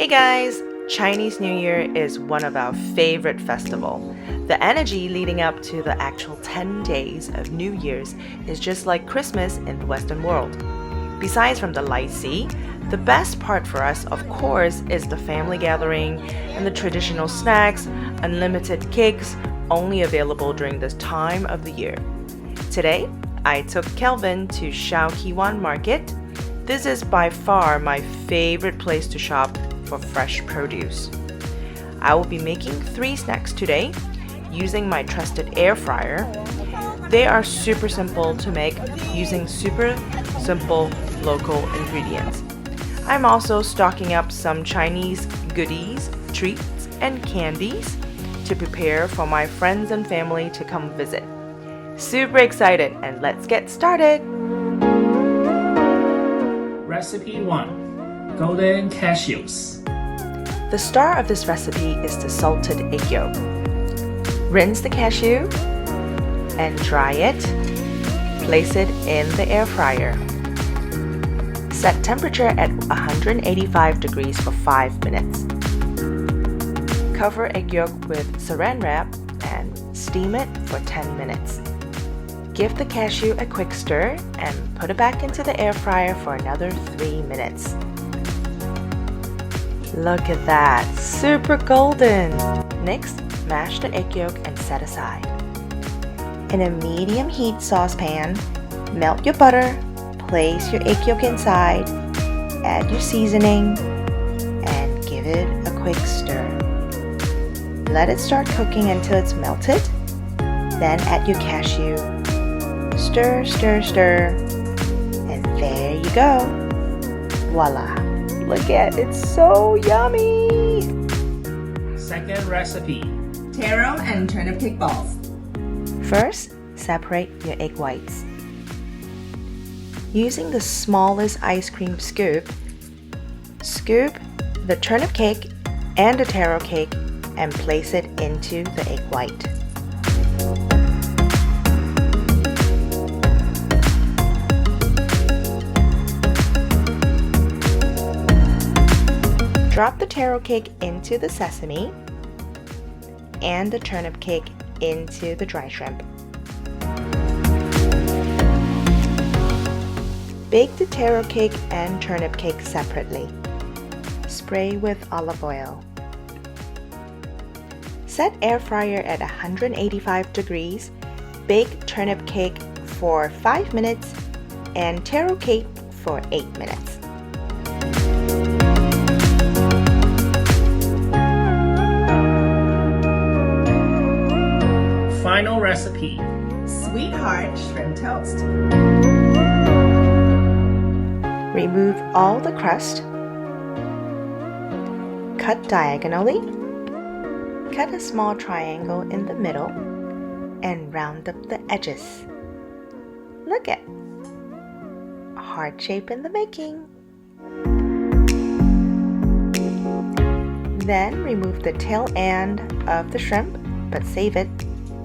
Hey guys! Chinese New Year is one of our favorite festivals. The energy leading up to the actual 10 days of New Year's is just like Christmas in the Western world. Besides from the Lai See, the best part for us, of course, is the family gathering and the traditional snacks, unlimited cakes, only available during this time of the year. Today, I took Kelvin to Shau Kei Wan Market. This is by far my favorite place to shop for fresh produce. I will be making 3 snacks today using my trusted air fryer. They are super simple to make using super simple local ingredients. I'm also stocking up some Chinese goodies, treats, and candies to prepare for my friends and family to come visit. Super excited, and let's get started! Recipe 1. Golden Cashews. The star of this recipe is the salted egg yolk. Rinse the cashew and dry it. Place it in the air fryer. Set temperature at 185 degrees for 5 minutes. Cover egg yolk with saran wrap and steam it for 10 minutes. Give the cashew a quick stir and put it back into the air fryer for another 3 minutes. Look at that, super golden! Next, mash the egg yolk and set aside. In a medium heat saucepan, melt your butter, place your egg yolk inside, add your seasoning, and give it a quick stir. Let it start cooking until it's melted, then add your cashew. Stir, stir, stir, and there you go. Voila! Look at it, it's so yummy! Second recipe. Taro and turnip cake balls. First, separate your egg whites. Using the smallest ice cream scoop, scoop the turnip cake and the taro cake and place it into the egg white. Drop the taro cake into the sesame and the turnip cake into the dry shrimp. Bake the taro cake and turnip cake separately. Spray with olive oil. Set air fryer at 185 degrees. Bake turnip cake for 5 minutes and taro cake for 8 minutes. Final recipe. Sweetheart shrimp toast. Remove all the crust. Cut diagonally. Cut a small triangle in the middle and round up the edges. Look at a heart shape in the making. Then remove the tail end of the shrimp, but save it.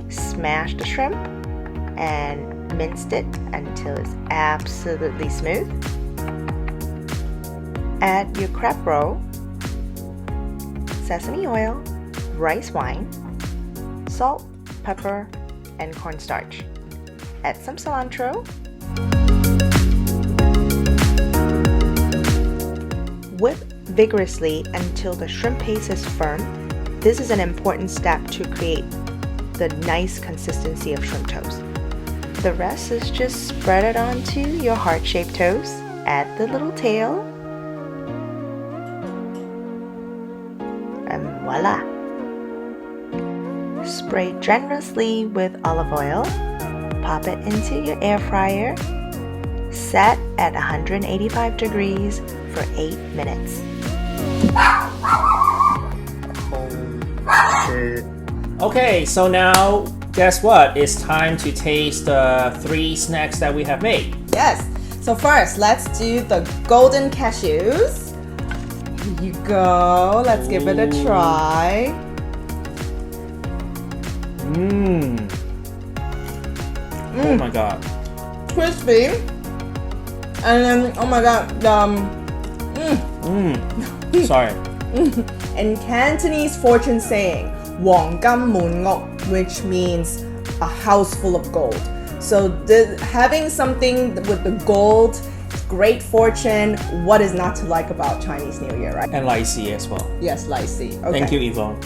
Smash the shrimp and mince it until it's absolutely smooth. Add your crab roll, sesame oil, rice wine, salt, pepper, and cornstarch. Add some cilantro. Whip vigorously until the shrimp paste is firm. This is an important step to create the nice consistency of shrimp toast. The rest is just spread it onto your heart-shaped toast. Add the little tail. And voila! Spray generously with olive oil. Pop it into your air fryer. Set at 185 degrees for 8 minutes. Okay, so now guess what? It's time to taste the 3 snacks that we have made. Yes. So first, let's do the golden cashews. Here you go. Let's give it a try. Oh my god. Crispy. And then, oh my god, Sorry. In Cantonese fortune saying, 黃金滿屋, which means a house full of gold. So having something with the gold, great fortune, what is not to like about Chinese New Year, right? And Lai See as well. Yes, Lai See. Okay. Thank you, Yvonne.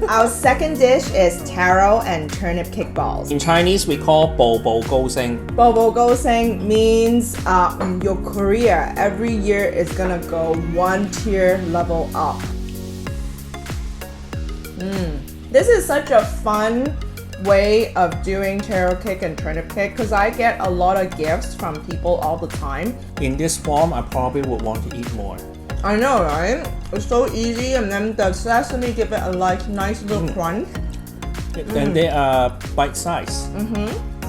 Our second dish is taro and turnip cake balls. In Chinese, we call 步步高升. 步步高升 means your career every year is gonna go one tier level up. This is such a fun way of doing taro cake and turnip cake because I get a lot of gifts from people all the time. In this form, I probably would want to eat more. I know, right? It's so easy, and then the sesame give it a nice little crunch. And they are bite-sized.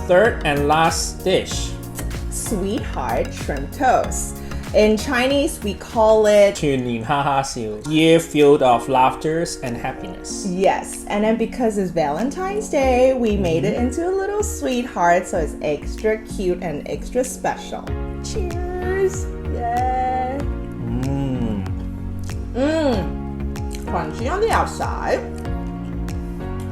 Third and last dish. Sweetheart shrimp toast. In Chinese, we call it 全年哈哈笑, year filled of laughters and happiness. yes. And then because it's Valentine's Day, we made it into a little sweetheart, so it's extra cute and extra special. Cheers! Yeah. Crunchy on the outside.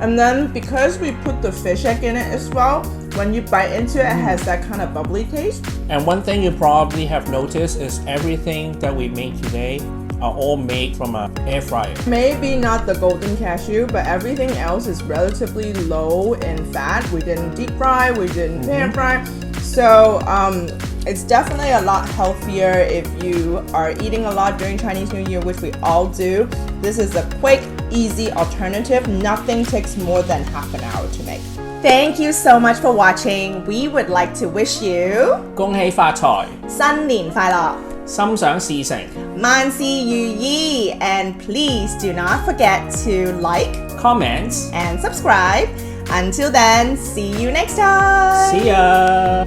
And then because we put the fish egg in it as well, when you bite into it, it has that kind of bubbly taste. And one thing you probably have noticed is everything that we make today are all made from an air fryer. Maybe not the golden cashew, but everything else is relatively low in fat. We didn't deep fry, we didn't pan fry. So it's definitely a lot healthier if you are eating a lot during Chinese New Year, which we all do. This is a quick, easy alternative. Nothing takes more than half an hour to make. Thank you so much for watching. We would like to wish you 恭喜發財, 新年快樂, 心想事成, 萬事如意, and please do not forget to like comments, and subscribe. Until then, see you next time. see ya!